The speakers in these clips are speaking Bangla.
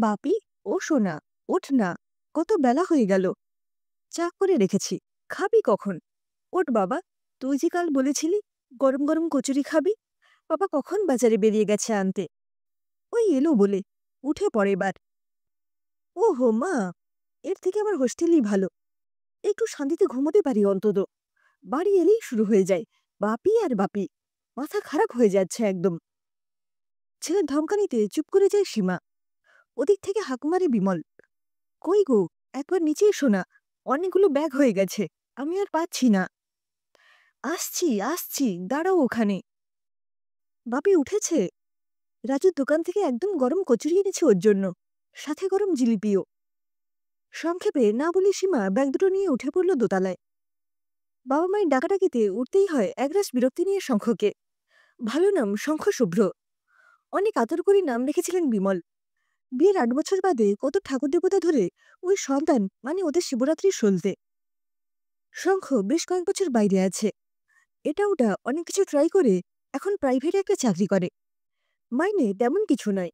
বাপি, ও সোনা, ওঠ না। কত বেলা হয়ে গেল। চা করে রেখেছি, খাবি কখন? ওঠ বাবা, তুই যে কাল বলেছিলি গরম গরম কচুরি খাবি। বাবা কখন বাজারে বেরিয়ে গেছে আনতে। ওই এলো বলে উঠে পড়ে এবার। ও হো মা, এর থেকে আমার হোস্টেলই ভালো। একটু শান্তিতে ঘুমোতে পারি অন্তত। বাড়ি এলেই শুরু হয়ে যায় বাপি আর বাপি। মাথা খারাপ হয়ে যাচ্ছে একদম। ছেলের ধমকানিতে চুপ করে যায় সীমা। ওদিক থেকে হাঁক মারে বিমল। কই গো, একবার নিচে এসো না। অনেকগুলো ব্যাগ হয়ে গেছে, আমি আর পাচ্ছি না। আসছি আসছি, দাঁড়াও ওখানে। বাপি উঠেছে। রাজুর দোকান থেকে একদম গরম কচুরি এনেছে ওর জন্য, সাথে গরম জিলিপিও। সংক্ষেপে না বলে সীমা ব্যাগ দুটো নিয়ে উঠে পড়ল দোতলায়। বাবা মায়ের ডাকাডাকিতে উঠতেই হয় একরাশ বিরক্তি নিয়ে শঙ্খকে। ভালো নাম শঙ্খ শুভ্র। অনেক আদর করে নাম রেখেছিলেন বিমল। বিয়ের ৮ বছর বাদে কত ঠাকুর দেবতা ধরে ওই সন্তান মানে ওদের শিবরাত্রির সলতে। শঙ্খ বেশ কয়েক বছর বাইরে আছে। এটা ওটা অনেক কিছু ট্রাই করে এখন প্রাইভেটে একটা চাকরি করে। মাইনে তেমন কিছু নয়,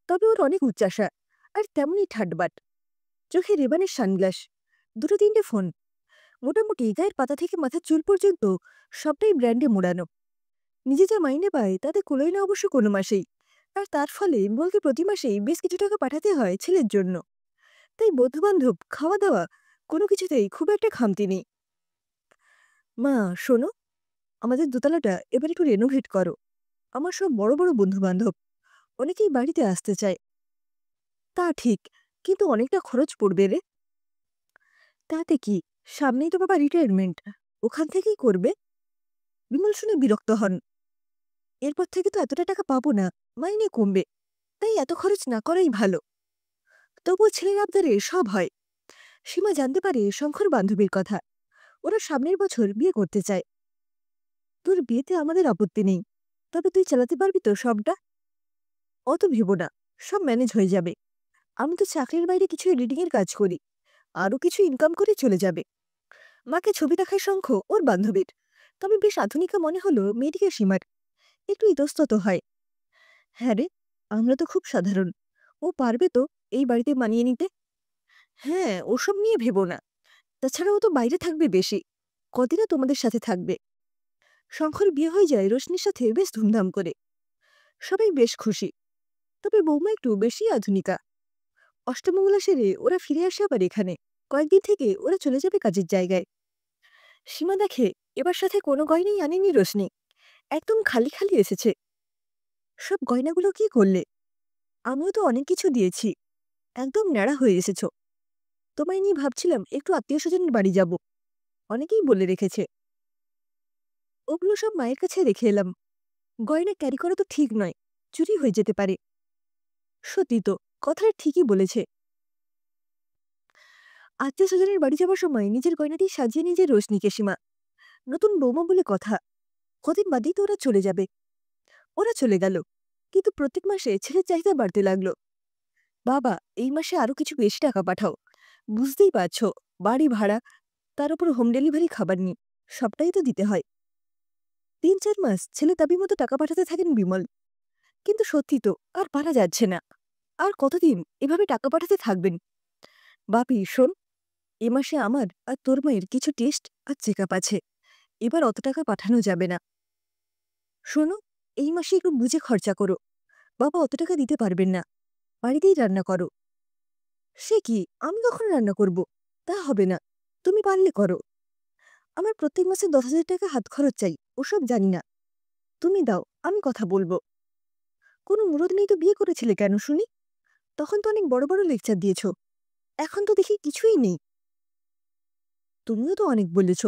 তবে ওর অনেক উচ্চাশা, আর তেমনই ঠাটবাট। চোখে রেবানের সানগ্লাস, দুটো তিনটে ফোন। মোটামুটি গায়ের পাতা থেকে মাথার চুল পর্যন্ত সবটাই ব্র্যান্ডে মোড়ানো। নিজে যা মাইনে পায় তাতে কুলোয় না অবশ্য কোনো মাসেই। আর তার ফলে বলকে প্রতি মাসেই বেশ কিছু টাকা পাঠাতে হয় ছেলের জন্য। তাই বন্ধুবান্ধব, খাওয়া দাওয়া কোনো কিছুতেই খুব একটা খামতি নেই। মা, শোনো, আমাদের দোতলাটা এবার একটু রেনোভেট করো। আমার সব বড় বড় বন্ধুবান্ধব, অনেকেই বাড়িতে আসতে চায়। তা ঠিক, কিন্তু অনেকটা খরচ পড়বে রে। তাতে কি, সামনেই তো বাবা রিটায়ারমেন্ট, ওখান থেকেই করবে। বিমল শুনে বিরক্ত হন। এরপর থেকে তো এতটা টাকা পাবো না, মাইনে কমবে। তাই এত খরচ না করাই ভালো। তবুও ছেলের আবদারে সব হয়। সীমা জানতে পারে শঙ্কর বান্ধবীর কথা। ওরা সামনের বছর বিয়ে করতে চায়। তোর বিয়েতে আমাদের আপত্তি নেই, তবে তুই চালাতে পারবি তো সবটা? অত ভেবো না, সব ম্যানেজ হয়ে যাবে। আমি তো চাকরির বাইরে কিছু এডিটিং এর কাজ করি, আরও কিছু ইনকাম করে চলে যাবে। মাকে ছবি দেখায় শঙ্খ ওর বান্ধবীর, তবে বেশ আধুনিকা মনে হলো মেয়েটিকে সীমার। একটু ইতস্তত হয়। হ্যাঁ রে, আমরা তো খুব সাধারণ। ও পারবে তো এই বাড়িতে মানিয়ে নিতে। হ্যাঁ, ওসব নিয়ে ভেবো না। তাছাড়া ও তো বাইরে থাকবে বেশি, কদিনও তোমাদের সাথে থাকবে। শঙ্কর বিয়ে হয়ে যায় রোশনির সাথে বেশ ধুমধাম করে। সবাই বেশ খুশি। তবে বৌমা একটু বেশি আধুনিকা। অষ্টমঙ্গলা সেরে ওরা ফিরে আসে আবার এখানে। কয়েকদিন থেকে ওরা চলে যাবে কাজের জায়গায়। সীমা দেখে এবার সাথে কোনো গয়নাই আনেনি রোশনি, একদম খালি খালি এসেছে। সব গয়নাগুলো কি করলে? আমিও তো অনেক কিছু দিয়েছি, একদম ন্যাড়া হয়ে এসেছ। তোমায় নিয়ে ভাবছিলাম একটু আত্মীয় স্বজনের বাড়ি যাব, অনেকেই বলে রেখেছে। ওগুলো সব মায়ের কাছে রেখে এলাম। গয়না ক্যারি করা তো ঠিক নয়, চুরি হয়ে যেতে পারে। সত্যি তো, কথাটা ঠিকই বলেছে। আত্মীয় স্বজনের বাড়ি যাবার সময় নিজের গয়নাটি সাজিয়ে নিজে রোশনিকে সীমা। নতুন বৌমা বলে কথা, কদিন বাদেই তো ওরা চলে যাবে। ওরা চলে গেল, কিন্তু প্রত্যেক মাসে ছেলের চাহিদা বাড়তে লাগলো। বাবা, এই মাসে আরো কিছু বেশি টাকা পাঠাও। বুঝতেই পারছো, বাড়ি ভাড়া, তার উপর হোম ডেলিভারি খাবার নিয়ে সবটাই তো দিতে হয়। ৩-৪ মাস ছেলে দাবি মতো টাকা পাঠাতে থাকেন বিমল। কিন্তু সত্যি তো, আর পারা যাচ্ছে না। আর কতদিন এভাবে টাকা পাঠাতে থাকবেন? বাপি শোন, এ মাসে আমার আর তোর মায়ের কিছু টেস্ট আর চেক আপ আছে। এবার অত টাকা পাঠানো যাবে না। শোনো, এই মাসে একটু বুঝে খরচা করো। বাবা অত টাকা দিতে পারবেন না, বাড়িতেই রান্না করো। সে কি, আমি কখন রান্না করব? তা হবে না, তুমি পারলে করো। আমার প্রত্যেক মাসে ১০,০০০ টাকা হাত খরচ চাই, ওসব জানি না। তুমি দাও, আমি কথা বলবো। কোনো মুরদ নেই তো বিয়ে করেছিলে কেন শুনি? তখন তো অনেক বড় বড় লেকচার দিয়েছ, এখন তো দেখি কিছুই নেই। তুমিও তো অনেক বলেছ,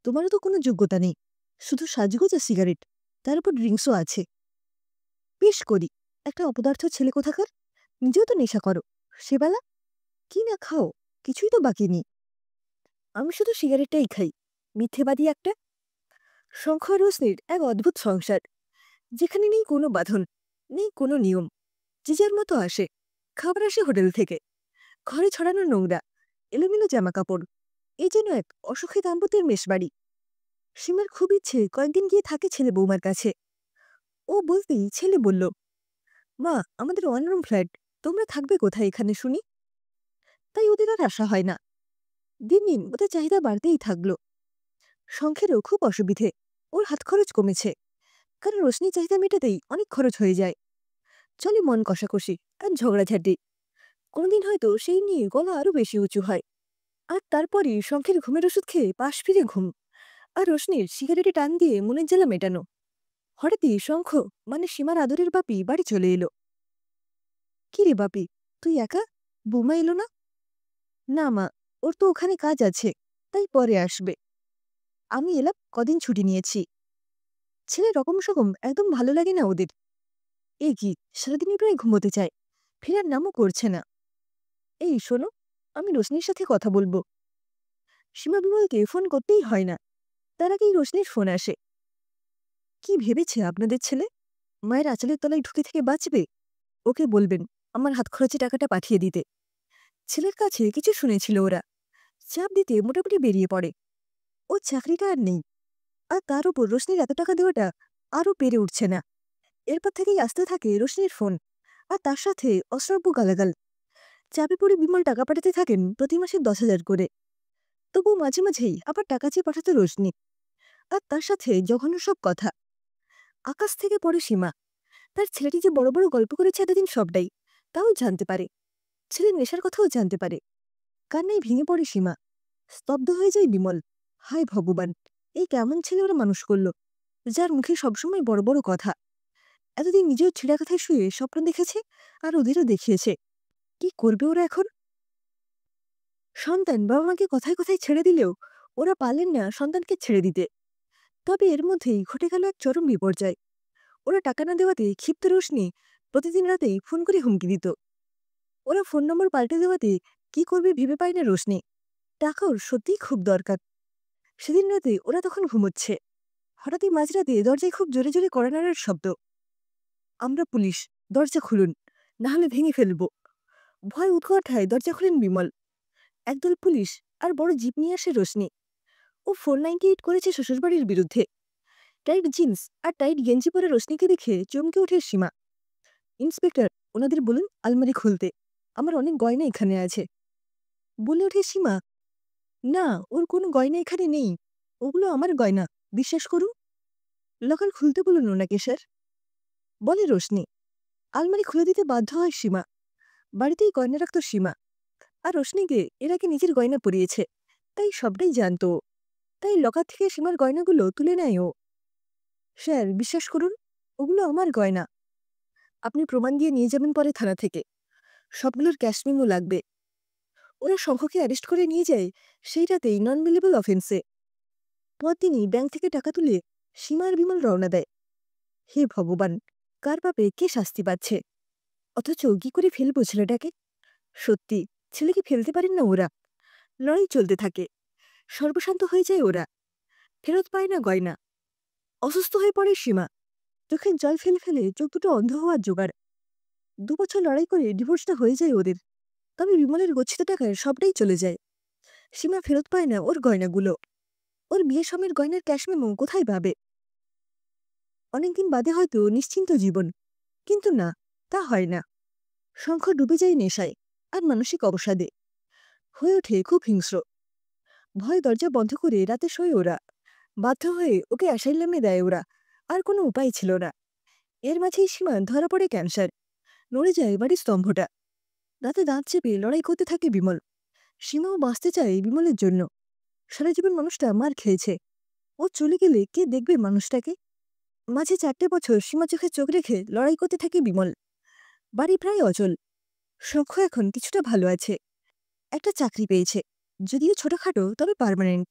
তোমারও তো কোনো যোগ্যতা নেই, শুধু সাজগোজ আর সিগারেট, তার উপর ড্রিঙ্কসও আছে। বেশ করি, একটা অপদার্থ ছেলে কোথাকার। নিজেও তো নেশা করো, সেবেলা কি না খাও, কিছুই তো বাকি নেই। আমি শুধু সিগারেটটাই খাই, মিথ্যেবাদী একটা। শঙ্খ আর রোশনির এক অদ্ভুত সংসার, যেখানে নেই কোনো বাঁধন, নেই কোনো নিয়ম। যে যার মতো আসে, খাবার আসে হোটেল থেকে, ঘরে ছড়ানো নোংরা, এলোমেলো জামাকাপড়। এই যেন এক অসুখী দাম্পত্যের মেষবাড়ি। সীমার খুব ইচ্ছে কয়েকদিন গিয়ে থাকে ছেলে বৌমার কাছে। ও বলতেই ছেলে বলল, মা, আমাদের ওয়ান রুম ফ্ল্যাট, তোমরা থাকবে কোথায় এখানে শুনি? তাই ওদের আর আশা হয় না। দিন দিন ওদের চাহিদা বাড়তেই থাকলো। শঙ্খেরও খুব অসুবিধে, ওর হাত খরচ কমেছে, কারণ রোশনির চাহিদা মেটাতেই অনেক খরচ হয়ে যায়। চলে মন কষাকষি আর ঝগড়াঝাটি। কোনোদিন হয়তো সেই নিয়ে গলা আরো বেশি উঁচু হয়। আর তারপরই শঙ্খের ঘুমের ওষুধ খেয়ে পাশ ফিরে ঘুম, আর রোশনির সিগারেটে টান দিয়ে মনের জ্বালা মেটানো। হঠাৎই শঙ্খ মানে সীমার আদরের বাপি বাড়ি চলে এলো। কি রে বাপি, তুই একা? বৌমা এলো না? না মা, ওর তো ওখানে কাজ আছে, তাই পরে আসবে। আমি এলাম, কদিন ছুটি নিয়েছি। ছেলে রকম সকম একদম ভালো লাগে না ওদের। এ কি, সারাদিনই প্রায় ঘুমোতে চায়, ফেরার নামও করছে না। এই শোনো, আমি রোশনির সাথে কথা বলবো। সীমা বিমলকে ফোন করতেই হয় না, তার আগেই রোশনির ফোন আসে। কি ভেবেছে আপনাদের ছেলে? মায়ের আঁচলের তলায় ঢুকে থেকে বাঁচবে? ওকে বলবেন আমার হাত খরচে টাকাটা পাঠিয়ে দিতে। ছেলের কাছে কিছু শুনেছিল ওরা, চাপ দিতে মোটামুটি বেরিয়ে পড়ে। ও চাকরিটা আর নেই, আর তার উপর রোশনির এত টাকা দেওয়াটা আরও পেরে উঠছে না। এরপর থেকেই আসতে থাকে রোশনির ফোন, আর তার সাথে অশ্রাব্য গালাগাল। চাপে পড়ে বিমল টাকা পাঠাতে থাকেন প্রতি মাসে 10,000 করে। তবু মাঝে মাঝেই আবার টাকা চেয়ে পাঠাতো রোশনি, আর তার সাথে জঘন্য সব কথা। আকাশ থেকে পড়ে সীমা, তার ছেলেটি যে বড় বড় গল্প করেছে এতদিন সবটাই তাও জানতে পারে, ছেলের নেশার কথাও জানতে পারে। কান্নায় ভেঙে পড়ে সীমা, স্তব্ধ হয়ে যায় বিমল। হায় ভগবান, এই কেমন ছেলে ওরা মানুষ করলো, যার মুখে সবসময় বড় বড় কথা। এতদিন নিজেও ছেঁড়া কথায় শুয়ে স্বপ্ন দেখেছে, আর ওদেরও দেখিয়েছে। কি করবে ওরা এখন? সন্তান বাবা মাকে কথায় কথায় ছেড়ে দিলেও ওরা পারলেন না সন্তানকে ছেড়ে দিতে। তবে এর মধ্যেই ঘটে গেল এক চরম বিপর্যয়। ওরা টাকা না দেওয়াতে ক্ষিপ্ত রোশনি প্রতিদিন রাতেই ফোন করে হুমকি দিত। ওরা ফোন নম্বর পাল্টে দেওয়াতে কি করবে ভেবে পায় না রোশনি। টাকা ওর সত্যিই খুব দরকার। সেদিন রাতে ওরা তখন ঘুমোচ্ছে, হঠাৎই মাঝরাতে দরজায় খুব জোরে জোরে কড়া নাড়ার শব্দ। আমরা পুলিশ, দরজা খুলুন, না হলে ভেঙে ফেলব। ভয় উৎকণ্ঠায় দরজা খুলেন বিমল। একদল পুলিশ আর বড় জিপ নিয়ে আসে রোশনি। ও 498 করেছে শ্বশুরবাড়ির বিরুদ্ধে। টাইট জিন্স আর টাইট গেঞ্জি পরে রোশনিকে দেখে চমকে ওঠে সীমা। ইন্সপেক্টর, ওনাদের বলুন আলমারি খুলতে, আমার অনেক গয়না এখানে আছে। বলে ওঠে সীমা, না, ওর কোনো গয়না এখানে নেই, ওগুলো আমার গয়না, বিশ্বাস করুন। লকার খুলতে বলুন ওনাকে স্যার, বলে রোশনি। আলমারি খুলে দিতে বাধ্য হয় সীমা। বাড়িতেই গয়না রাখত সীমা, আর রোশনিকে এর আগে নিজের গয়না পরিয়েছে, তাই সবটাই জানত ও। তাই লকার থেকে সীমার গয়নাগুলো তুলে নেয় ও। স্যার বিশ্বাস করুন, ওগুলো আমার গয়না। আপনি প্রমাণ দিয়ে নিয়ে যাবেন পরে থানা থেকে, সবগুলোর ক্যাশ মেমো লাগবে। ওরা শঙ্খকে অ্যারেস্ট করে নিয়ে যায় সেই রাতেই নন বেলেবল অফেন্সে। পরদিনই ব্যাংক থেকে টাকা তুলে সীমা আর বিমল রওনা দেয়। হে ভগবান, কার পাপে কে শাস্তি পাচ্ছে, অথচ কি করে ফেলবো ছেলেটাকে? সত্যি, ছেলেকে ফেলতে পারেন না ওরা। লড়াই চলতে থাকে, সর্বশান্ত হয়ে যায় ওরা, ফেরত পায় না গয়না। অসুস্থ হয়ে পড়ে সীমা, চোখের জল ফেলে ফেলে চোখ দুটো অন্ধ হওয়ার জোগাড়। 2 বছর লড়াই করে ডিভোর্সটা হয়ে যায় ওদের। তবে বিমলের গচ্ছিত টাকায় সবটাই চলে যায়। সীমা ফেরত পায় না ওর গয়নাগুলো। ওর বিয়ে সময়ের গয়নার ক্যাশ মেমো কোথায় পাবে? অনেকদিন বাদে হয়তো নিশ্চিন্ত জীবন, কিন্তু না, তা হয় না। শঙ্খ ডুবে যায় নেশায় আর মানসিক অবসাদে, হয়ে ওঠে খুব হিংস্র। ভয় দরজা বন্ধ করে রাতে শোয় ওরা। বাধ্য হয়ে ওকে অ্যাসাইলামে দেয় ওরা, আর কোনো উপায় ছিল না। এর মাঝেই সীমা ধরা পড়ে ক্যান্সার, নড়ে যায় বাড়ির স্তম্ভটা। রাতে দাঁত চেপে লড়াই করতে থাকে বিমল। সীমাও বাঁচতে চায় বিমলের জন্য। সারা জীবন মানুষটা মার খেয়েছে, ও চলে গেলে কে দেখবে মানুষটাকে? মাঝে 4টে বছর সীমা চোখে চোখ রেখে লড়াই করতে থাকে বিমল। বাড়ি প্রায় অচল। শঙ্খ এখন কিছুটা ভালো আছে, একটা চাকরি পেয়েছে, যদিও ছোটখাটো তবে পার্মানেন্ট।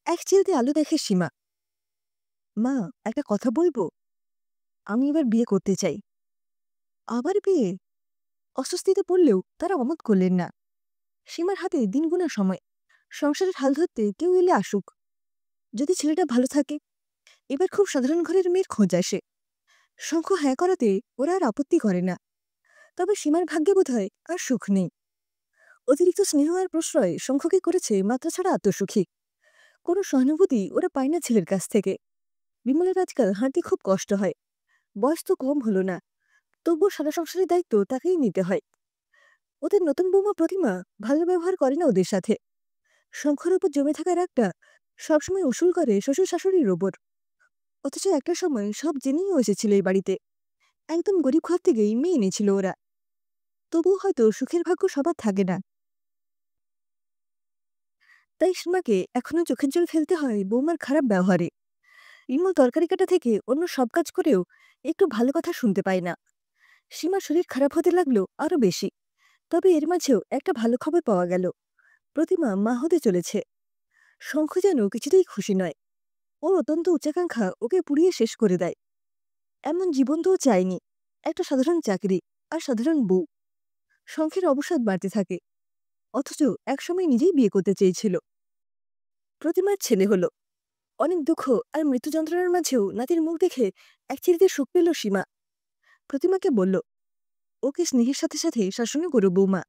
এক চিলতে আলো দেখে সীমা। মা, একটা কথা বলবো? আমি এবার বিয়ে করতে চাই। আবার বিয়ে? অস্বস্তিতে পড়লেও তারা অমত করলেন না। সীমার হাতে দিন গোনা সময়, সংসারের হাল ধরতে কেউ এলে আসুক, যদি ছেলেটা ভালো থাকে। এবার খুব সাধারণ ঘরের মেয়ের খোঁজ আসে। শঙ্খ হ্যাঁ করাতে ওরা আর আপত্তি করে না। তবে সীমার ভাগ্যে বোধহয় আর সুখ নেই। অতিরিক্ত স্নেহ আর প্রশ্রয় শঙ্খকে করেছে মাত্রাছাড়া আত্মসুখী। কোনো সহানুভূতি ওরা পায় না ছেলের কাছ থেকে। বিমলের আজকাল হাঁটতে খুব কষ্ট হয়, বয়স তো কম হলো না, তবুও সারা সংসারের দায়িত্ব তাকেই নিতে হয়। ওদের নতুন বৌমা প্রতিমা ভালো ব্যবহার করে না ওদের সাথে। শঙ্খর উপর জমে থাকা রাগটা সবসময় উসুল করে শ্বশুর শাশুড়ির ওপর। অথচ একটা সময় সব জেনেও এসেছিল এই বাড়িতে। একদম গরিব ঘর থেকেই মেয়ে এনেছিল ওরা। তবুও হয়তো সুখের ভাগ্য সবার থাকে না। তাই সীমাকে এখনো চোখের জল ফেলতে হয় বৌমার খারাপ ব্যবহারে। ইমল তরকারি কাটা থেকে অন্য সব কাজ করেও একটু ভালো কথা শুনতে পায় না। সীমার শরীর খারাপ হতে লাগলো আরো বেশি। তবে এর মাঝেও একটা ভালো খবর পাওয়া গেল। প্রতিমা মা হতে চলেছে। শঙ্খ যেন কিছুতেই খুশি নয়। ওর অত্যন্ত উচ্চাকাঙ্ক্ষা ওকে পুড়িয়ে শেষ করে দেয়। এমন জীবন তো ও চায়নি। একটা সাধারণ চাকরি আর সাধারণ বউ। শঙ্খের অবসাদ বাড়তে থাকে। অথচ একসময় নিজেই বিয়ে করতে চেয়েছিল। প্রতিমার ছেলে হলো। অনেক দুঃখ আর মৃত্যু যন্ত্রণার মাঝেও নাতির মুখ দেখে একচিলতে সুখ পেল সীমা। প্রতিমাকে বলল, ওকে স্নেহের সাথে সাথে শাসনও করো বৌমা।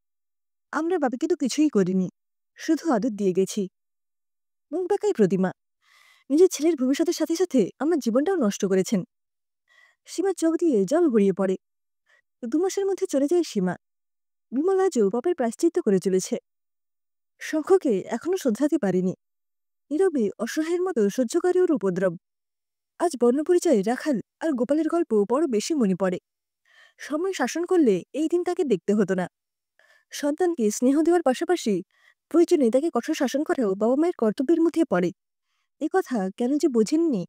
আমরা বাবাকে তো কিছুই করিনি, শুধু আদর দিয়ে গেছি। মুখ বাঁকায় প্রতিমা। নিজের ছেলের ভবিষ্যতের সাথে সাথে আমার জীবনটাও নষ্ট করেছেন। সীমার চোখ দিয়ে জল গড়িয়ে পড়ে। 2 মাসের মধ্যে চলে যায় সীমা। বিমল আজও পাপের প্রায়শ্চিত্ত করে চলেছে। শঙ্খকে এখনো শোধরাতে পারেনি। নীরবে অসহায়ের মতো সহ্য করে ওর উপদ্রব। আজ বর্ণপরিচয়ে রাখাল আর গোপালের গল্প বড় বেশি মনে পড়ে। সময় শাসন করলে এই দিন তাকে দেখতে হতো না। সন্তানকে স্নেহ দেওয়ার পাশাপাশি প্রয়োজনে তাকে কঠোর শাসন করাও বাবা মায়ের কর্তব্যের মধ্যে পড়ে। এ কথা কেন যে বোঝেননি